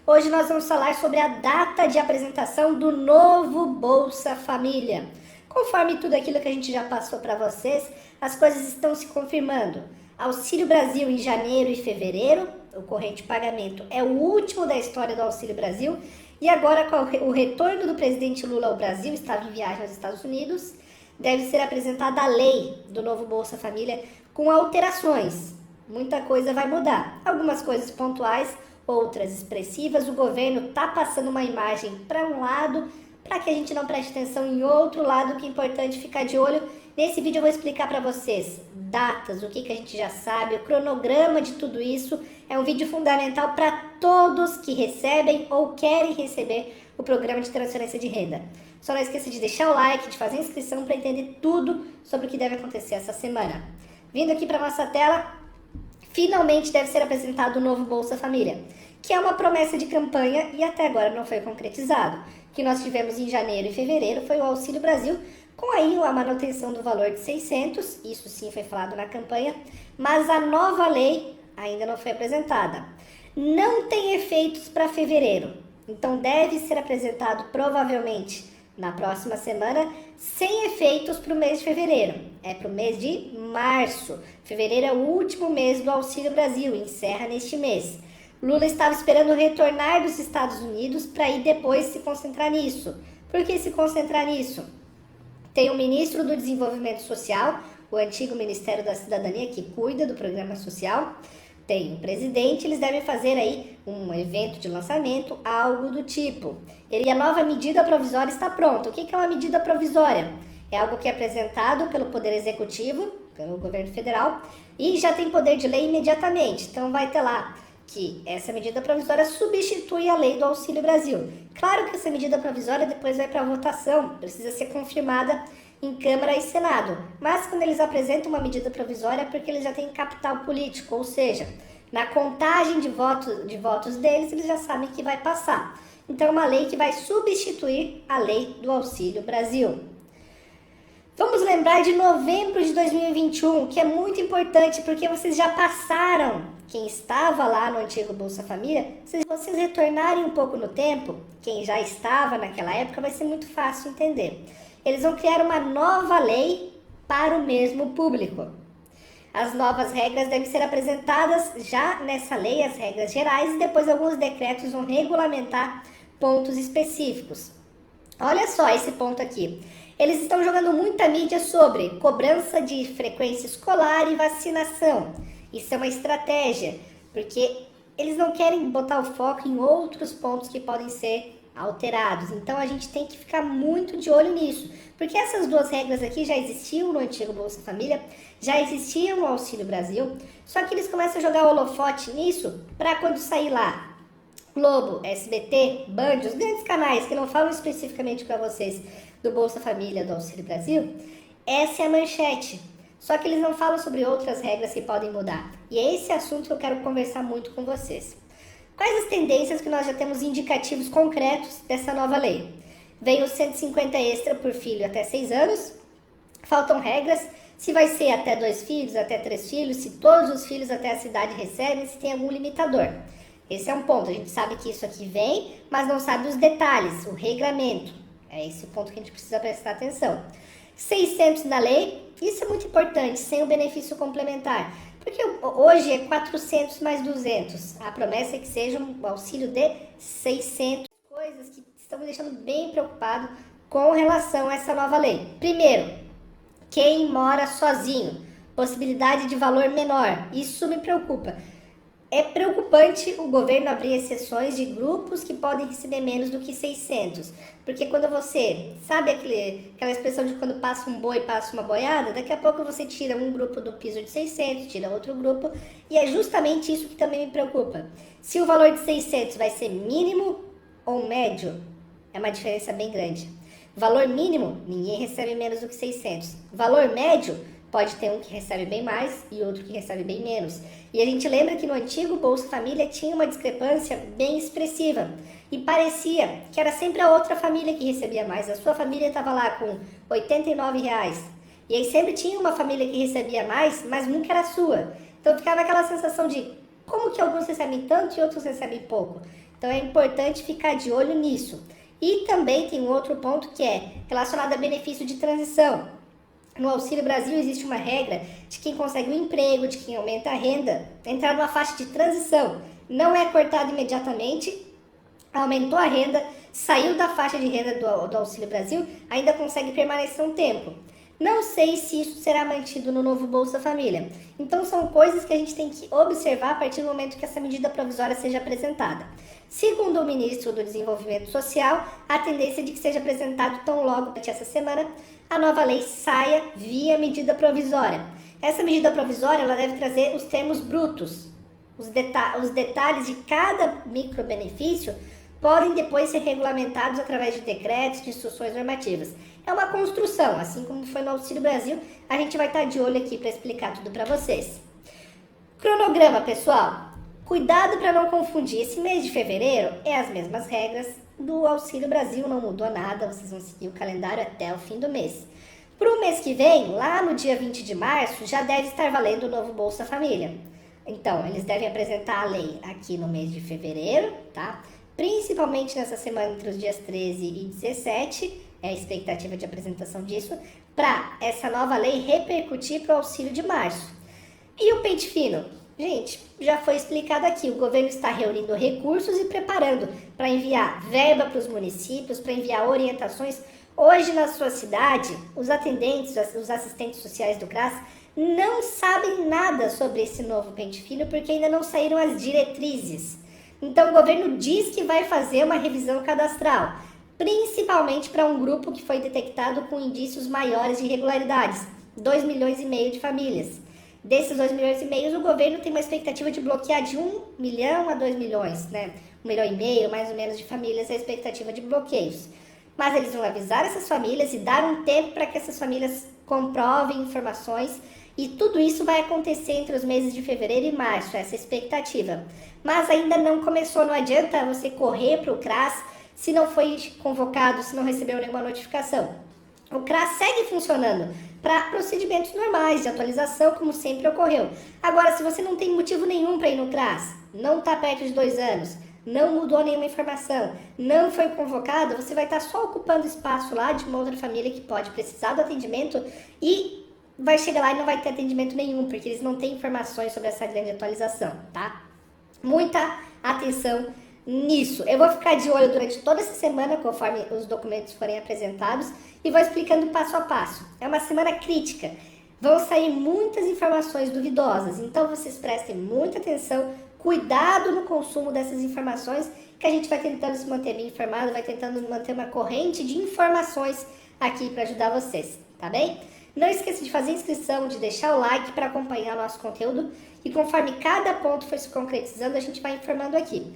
Hoje nós vamos falar sobre a data de apresentação do novo Bolsa Família. Conforme tudo aquilo que a gente já passou para vocês, as coisas estão se confirmando. Auxílio Brasil em janeiro e fevereiro, o corrente pagamento é o último da história do Auxílio Brasil. E agora, com o retorno do presidente Lula ao Brasil, estava em viagem aos Estados Unidos, deve ser apresentada a lei do novo Bolsa Família com alterações. Muita coisa vai mudar, algumas coisas pontuais, outras expressivas. O governo está passando uma imagem para um lado, para que a gente não preste atenção em outro lado, que é importante ficar de olho. Nesse vídeo eu vou explicar para vocês datas, o que a gente já sabe, o cronograma de tudo isso. É um vídeo fundamental para todos que recebem ou querem receber o programa de transferência de renda. Só não esqueça de deixar o like, de fazer a inscrição para entender tudo sobre o que deve acontecer essa semana. Vindo aqui para nossa tela, finalmente deve ser apresentado o novo Bolsa Família, que é uma promessa de campanha e até agora não foi concretizado. O que nós tivemos em janeiro e fevereiro foi o Auxílio Brasil, com aí a manutenção do valor de 600, isso sim foi falado na campanha, mas a nova lei ainda não foi apresentada. Não tem efeitos para fevereiro, então deve ser apresentado provavelmente na próxima semana, sem efeitos para o mês de fevereiro. É para o mês de março. Fevereiro é o último mês do Auxílio Brasil, encerra neste mês. Lula estava esperando retornar dos Estados Unidos para ir depois se concentrar nisso. Por que se concentrar nisso? Tem o ministro do Desenvolvimento Social, o antigo Ministério da Cidadania, que cuida do programa social. Tem o presidente, eles devem fazer aí um evento de lançamento, algo do tipo. E a nova medida provisória está pronta. O que é uma medida provisória? É algo que é apresentado pelo Poder Executivo, pelo governo federal, e já tem poder de lei imediatamente. Então vai ter lá que essa medida provisória substitui a lei do Auxílio Brasil. Claro que essa medida provisória depois vai para votação, precisa ser confirmada em Câmara e Senado. Mas quando eles apresentam uma medida provisória é porque eles já têm capital político, ou seja, na contagem de votos deles, eles já sabem que vai passar. Então é uma lei que vai substituir a lei do Auxílio Brasil. Vamos lembrar de novembro de 2021, que é muito importante porque vocês já passaram. Quem estava lá no antigo Bolsa Família, se vocês retornarem um pouco no tempo, quem já estava naquela época, vai ser muito fácil entender. Eles vão criar uma nova lei para o mesmo público. As novas regras devem ser apresentadas já nessa lei, as regras gerais, e depois alguns decretos vão regulamentar pontos específicos. Olha só esse ponto aqui. Eles estão jogando muita mídia sobre cobrança de frequência escolar e vacinação. Isso é uma estratégia, porque eles não querem botar o foco em outros pontos que podem ser alterados. Então a gente tem que ficar muito de olho nisso, porque essas duas regras aqui já existiam no antigo Bolsa Família, já existiam no Auxílio Brasil, só que eles começam a jogar holofote nisso para quando sair lá Globo, SBT, Band, os grandes canais que não falam especificamente para vocês do Bolsa Família, do Auxílio Brasil, essa é a manchete. Só que eles não falam sobre outras regras que podem mudar. E é esse assunto que eu quero conversar muito com vocês. Quais as tendências que nós já temos indicativos concretos dessa nova lei? Vem o 150 extra por filho até 6 anos. Faltam regras, se vai ser até 2 filhos, até 3 filhos, se todos os filhos até essa idade recebem, se tem algum limitador. Esse é um ponto, a gente sabe que isso aqui vem, mas não sabe os detalhes, o regramento. É esse o ponto que a gente precisa prestar atenção. 600 na lei, isso é muito importante, sem o benefício complementar. Porque hoje é 400 mais 200. A promessa é que seja um auxílio de 600. Coisas que estão me deixando bem preocupado com relação a essa nova lei. Primeiro, quem mora sozinho, possibilidade de valor menor. Isso me preocupa. É preocupante o governo abrir exceções de grupos que podem receber menos do que 600. Porque quando você, sabe aquela expressão de quando passa um boi, passa uma boiada? Daqui a pouco você tira um grupo do piso de 600, tira outro grupo. E é justamente isso que também me preocupa. Se o valor de 600 vai ser mínimo ou médio, é uma diferença bem grande. Valor mínimo, ninguém recebe menos do que 600. Valor médio, pode ter um que recebe bem mais e outro que recebe bem menos. E a gente lembra que no antigo Bolsa Família tinha uma discrepância bem expressiva. E parecia que era sempre a outra família que recebia mais. A sua família estava lá com R$ 89. E aí sempre tinha uma família que recebia mais, mas nunca era a sua. Então ficava aquela sensação de como que alguns recebem tanto e outros recebem pouco. Então é importante ficar de olho nisso. E também tem um outro ponto que é relacionado a benefício de transição. No Auxílio Brasil existe uma regra de quem consegue um emprego, de quem aumenta a renda, entrar numa faixa de transição. Não é cortado imediatamente, aumentou a renda, saiu da faixa de renda do Auxílio Brasil, ainda consegue permanecer um tempo. Não sei se isso será mantido no novo Bolsa Família. Então são coisas que a gente tem que observar a partir do momento que essa medida provisória seja apresentada. Segundo o ministro do Desenvolvimento Social, a tendência é de que seja apresentado tão logo durante essa semana a nova lei saia via medida provisória. Essa medida provisória ela deve trazer os termos brutos. Os detalhes de cada microbenefício podem depois ser regulamentados através de decretos, de instruções normativas. É uma construção, assim como foi no Auxílio Brasil, a gente vai estar de olho aqui para explicar tudo para vocês. Cronograma, pessoal. Cuidado para não confundir, esse mês de fevereiro é as mesmas regras do Auxílio Brasil, não mudou nada, vocês vão seguir o calendário até o fim do mês. Para o mês que vem, lá no dia 20 de março, já deve estar valendo o novo Bolsa Família. Então, eles devem apresentar a lei aqui no mês de fevereiro, tá? Principalmente nessa semana entre os dias 13 e 17, é a expectativa de apresentação disso, para essa nova lei repercutir para o auxílio de março. E o pente fino? Gente, já foi explicado aqui, o governo está reunindo recursos e preparando para enviar verba para os municípios, para enviar orientações. Hoje na sua cidade, os atendentes, os assistentes sociais do CRAS não sabem nada sobre esse novo pente fino porque ainda não saíram as diretrizes. Então o governo diz que vai fazer uma revisão cadastral, principalmente para um grupo que foi detectado com indícios maiores de irregularidades, 2,5 milhões de famílias. Desses 2,5 milhões, o governo tem uma expectativa de bloquear de 1 milhão a 2 milhões, né? 1,5 milhão, mais ou menos, de famílias é a expectativa de bloqueios. Mas eles vão avisar essas famílias e dar um tempo para que essas famílias comprovem informações e tudo isso vai acontecer entre os meses de fevereiro e março, essa é a expectativa. Mas ainda não começou, não adianta você correr para o CRAS se não foi convocado, se não recebeu nenhuma notificação. O CRAS segue funcionando para procedimentos normais de atualização, como sempre ocorreu. Agora, se você não tem motivo nenhum para ir no CRAS, não está perto de 2 anos, não mudou nenhuma informação, não foi convocado, você vai estar só ocupando espaço lá de uma outra família que pode precisar do atendimento e vai chegar lá e não vai ter atendimento nenhum, porque eles não têm informações sobre essa grande atualização, tá? Muita atenção nisso. Eu vou ficar de olho durante toda essa semana, conforme os documentos forem apresentados, e vou explicando passo a passo. É uma semana crítica. Vão sair muitas informações duvidosas, então vocês prestem muita atenção, cuidado no consumo dessas informações, que a gente vai tentando se manter bem informado, vai tentando manter uma corrente de informações aqui para ajudar vocês, tá bem? Não esqueça de fazer inscrição, de deixar o like para acompanhar o nosso conteúdo e conforme cada ponto for se concretizando, a gente vai informando aqui.